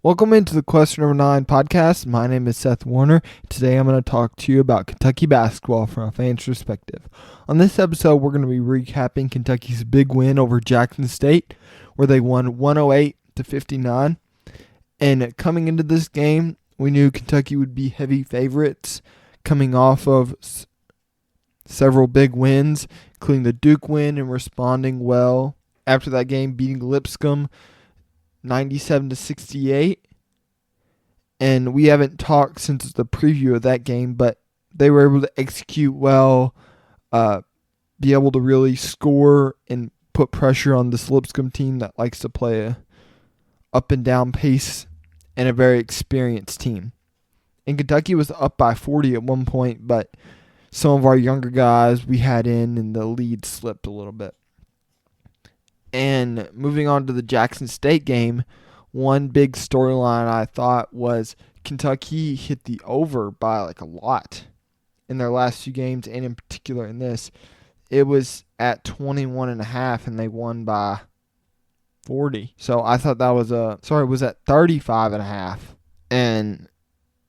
Welcome into the Question Number 9 podcast. My name is Seth Warner. Today I'm going to talk to you about Kentucky basketball from a fan's perspective. On this episode, we're going to be recapping Kentucky's big win over Jackson State, where they won 108-59. And coming into this game, we knew Kentucky would be heavy favorites, coming off of several big wins, including the Duke win, and responding well after that game, beating Lipscomb 97-68. And we haven't talked since the preview of that game, but they were able to execute well, be able to really score and put pressure on this Lipscomb team that likes to play a up and down pace, and a very experienced team. And Kentucky was up by 40 at one point, but some of our younger guys we had in, and the lead slipped a little bit. And moving on to the Jackson State game, one big storyline I thought was Kentucky hit the over by a lot in their last few games, and in particular in this. It was at 21.5, and they won by 40. So I thought that was it was at 35.5, and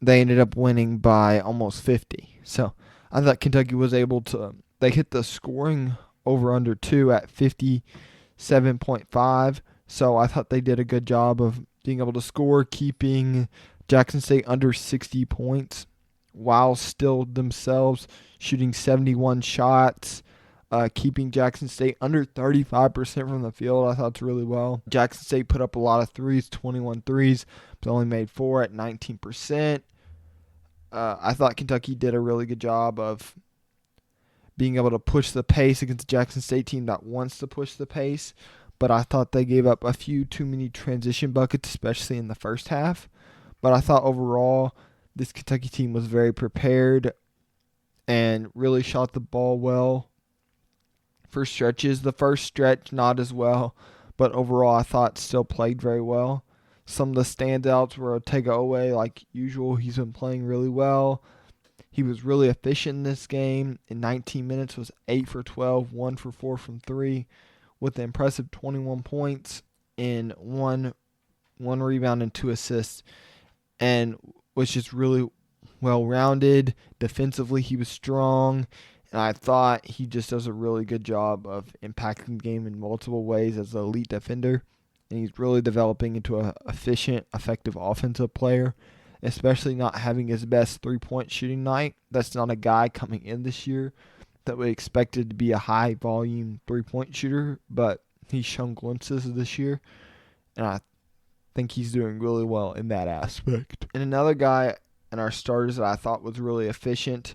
they ended up winning by almost 50. So I thought Kentucky was able to, they hit the scoring over under 2 at 57.5. So I thought they did a good job of being able to score, keeping Jackson State under 60 points while still themselves shooting 71 shots, keeping Jackson State under 35% from the field. I thought it's really well. Jackson State put up a lot of threes, 21 threes, but only made 4 at 19%. I thought Kentucky did a really good job of being able to push the pace against the Jackson State team that wants to push the pace. But I thought they gave up a few too many transition buckets, especially in the first half. But I thought overall this Kentucky team was very prepared and really shot the ball well for stretches. The first stretch, not as well, but overall I thought still played very well. Some of the standouts were Owe, like usual. He's been playing really well. He was really efficient in this game. In 19 minutes, was 8 for 12, 1 for 4 from 3, with an impressive 21 points and one rebound and 2 assists, and was just really well-rounded. Defensively, he was strong, and I thought he just does a really good job of impacting the game in multiple ways as an elite defender, and he's really developing into an efficient, effective offensive player, especially not having his best three-point shooting night. That's not a guy coming in this year that we expected to be a high-volume three-point shooter, but he's shown glimpses this year, and I think he's doing really well in that aspect. And another guy in our starters that I thought was really efficient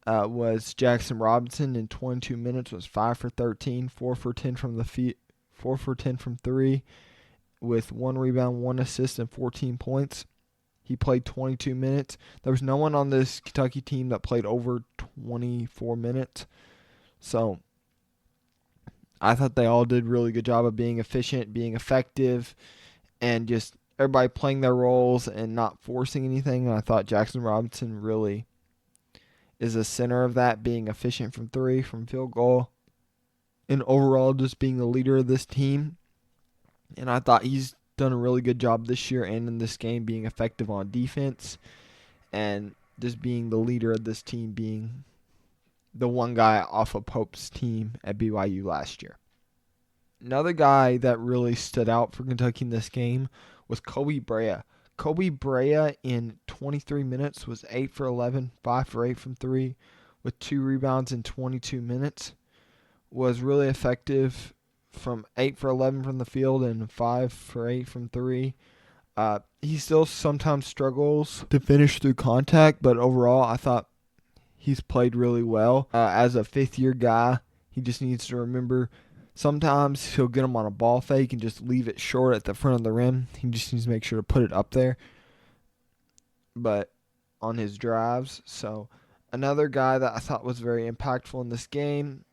was Jackson Robinson. In 22 minutes, was 5 for 13, 4 for 10 from the 4 for 10 from 3, with 1 rebound, 1 assist, and 14 points. He played 22 minutes. There was no one on this Kentucky team that played over 24 minutes. So I thought they all did a really good job of being efficient, being effective, and just everybody playing their roles and not forcing anything. And I thought Jackson Robinson really is the center of that, being efficient from 3, from field goal, and overall just being the leader of this team. And I thought he's done a really good job this year and in this game, being effective on defense and just being the leader of this team, being the one guy off of Pope's team at BYU last year. Another guy that really stood out for Kentucky in this game was Kobe Brea. Kobe Brea in 23 minutes was 8 for 11, 5 for 8 from 3, with 2 rebounds in 22 minutes. Was really effective from 8 for 11 from the field and 5 for 8 from 3. He still sometimes struggles to finish through contact, but overall I thought he's played really well. As a fifth-year guy, he just needs to remember sometimes he'll get him on a ball fake and just leave it short at the front of the rim. He just needs to make sure to put it up there, but on his drives. So another guy that I thought was very impactful in this game,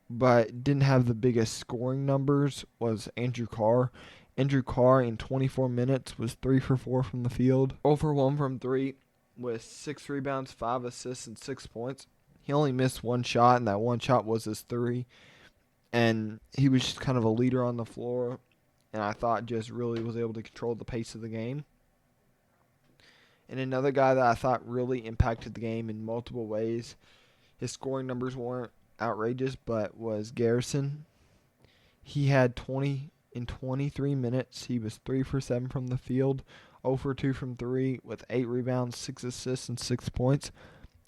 but didn't have the biggest scoring numbers, was Andrew Carr. Andrew Carr in 24 minutes was 3 for 4 from the field, 0 for 1 from 3, with 6 rebounds, 5 assists, and 6 points. He only missed one shot, and that one shot was his 3. And he was just kind of a leader on the floor and I thought just really was able to control the pace of the game. And another guy that I thought really impacted the game in multiple ways, his scoring numbers weren't outrageous, but was Garrison. He had 20 in 23 minutes. He was 3 for 7 from the field, 0 for 2 from 3 with 8 rebounds, 6 assists, and 6 points.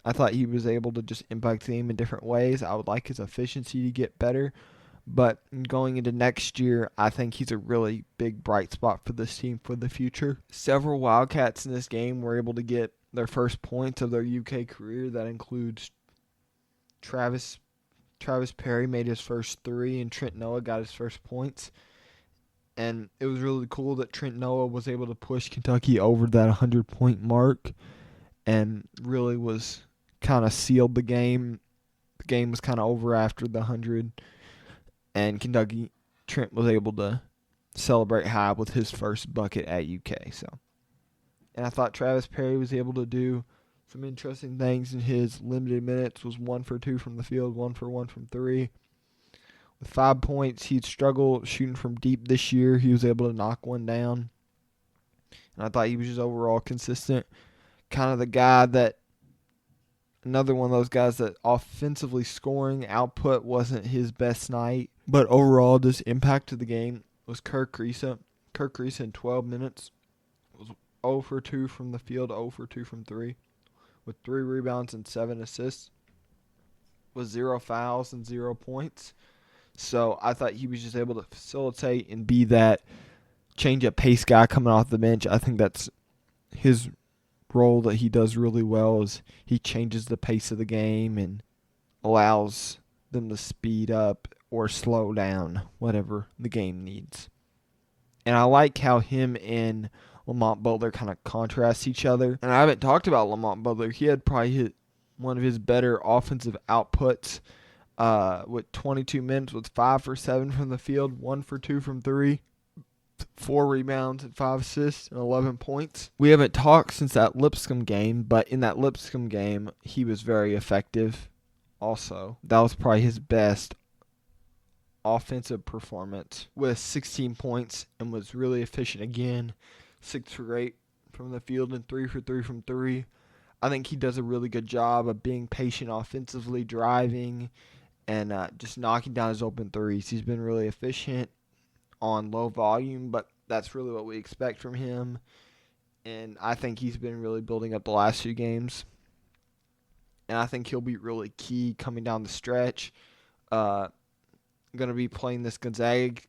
I thought he was able to just impact the game in different ways. I would like his efficiency to get better. But going into next year, I think he's a really big bright spot for this team for the future. Several Wildcats in this game were able to get their first points of their UK career. That includes Travis Perry made his first 3, and Trent Noah got his first points. And it was really cool that Trent Noah was able to push Kentucky over that 100-point mark and really was kind of sealed the game. The game was kind of over after the 100, and Trent was able to celebrate high with his first bucket at UK. And I thought Travis Perry was able to do some interesting things in his limited minutes. Was 1 for 2 from the field, 1 for 1 from 3. With 5 points, he'd struggled shooting from deep this year. He was able to knock one down. And I thought he was just overall consistent. Kind of the guy that, another one of those guys that offensively scoring output wasn't his best night, but overall just impacted the game was Kirk Kriisa. Kirk Kriisa in 12 minutes was 0 for 2 from the field, 0 for 2 from 3, with 3 rebounds and 7 assists, with 0 fouls and 0 points. So I thought he was just able to facilitate and be that change-up pace guy coming off the bench. I think that's his role that he does really well, is he changes the pace of the game and allows them to speed up or slow down, whatever the game needs. And I like how him and Lamont Butler kind of contrast each other. And I haven't talked about Lamont Butler. He had probably one of his better offensive outputs with 22 minutes with 5 for 7 from the field, 1 for 2 from 3. 4 rebounds and 5 assists and 11 points. We haven't talked since that Lipscomb game, but in that Lipscomb game, he was very effective also. That was probably his best offensive performance with 16 points and was really efficient again. 6 for 8 from the field and 3 for 3 from 3. I think he does a really good job of being patient offensively, driving, and just knocking down his open threes. He's been really efficient on low volume, but that's really what we expect from him. And I think he's been really building up the last few games. And I think he'll be really key coming down the stretch. Going to be playing this Gonzaga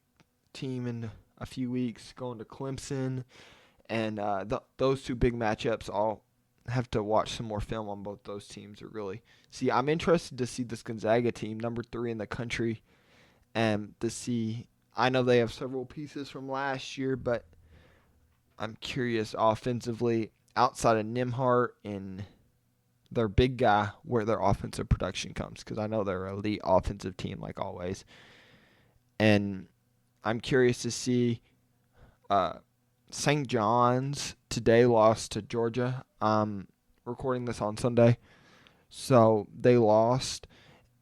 team in a few weeks, going to Clemson. And those two big matchups, I'll have to watch some more film on both those teams to really see. I'm interested to see this Gonzaga team, number 3 in the country, and to see. I know they have several pieces from last year, but I'm curious offensively, outside of Nimhart and their big guy, where their offensive production comes, because I know they're an elite offensive team like always. And I'm curious to see St. John's today lost to Georgia. I'm recording this on Sunday, so they lost,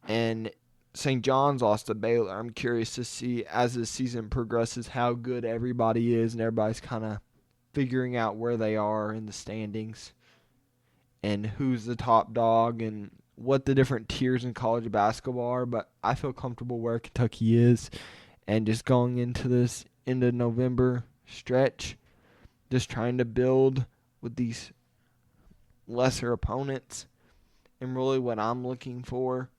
and St. John's lost to Baylor. I'm curious to see, as the season progresses, how good everybody is, and everybody's kind of figuring out where they are in the standings and who's the top dog and what the different tiers in college basketball are. But I feel comfortable where Kentucky is, and just going into this into November stretch, just trying to build with these lesser opponents. And really what I'm looking for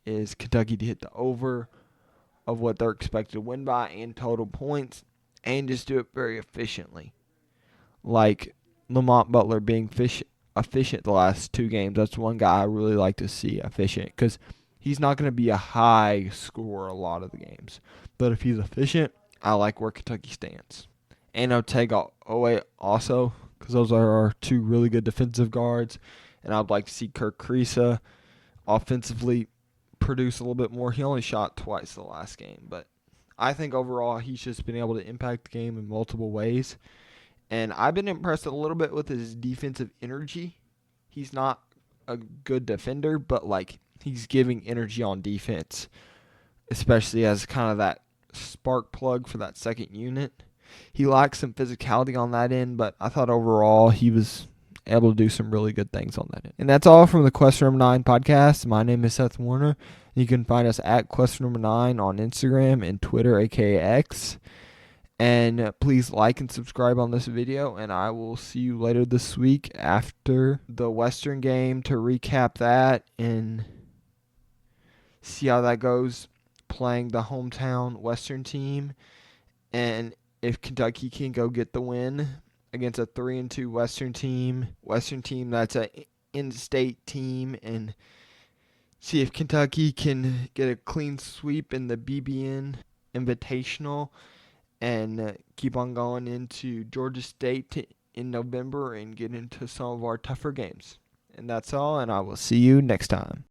is Kentucky to hit the over of what they're expected to win by and total points, and just do it very efficiently. Like Lamont Butler being efficient the last 2 games. That's one guy I really like to see efficient, because he's not going to be a high scorer a lot of the games. But if he's efficient, I like where Kentucky stands. And Otega Owe also, because those are our 2 really good defensive guards. And I'd like to see Kirk Kriisa offensively produce a little bit more. He only shot twice the last game, but I think overall he's just been able to impact the game in multiple ways. And I've been impressed a little bit with his defensive energy. He's not a good defender, but he's giving energy on defense, especially as kind of that spark plug for that second unit. He lacks some physicality on that end, but I thought overall he was able to do some really good things on that end. And that's all from the Question Number 9 podcast. My name is Seth Warner. You can find us at Question Number 9 on Instagram and Twitter, aka X. And please like and subscribe on this video, and I will see you later this week after the Western game to recap that and see how that goes, playing the hometown Western team, and if Kentucky can go get the win against a 3-2 Western team that's a in-state team, and see if Kentucky can get a clean sweep in the BBN Invitational and keep on going into Georgia State in November and get into some of our tougher games. And that's all, and I will see you next time.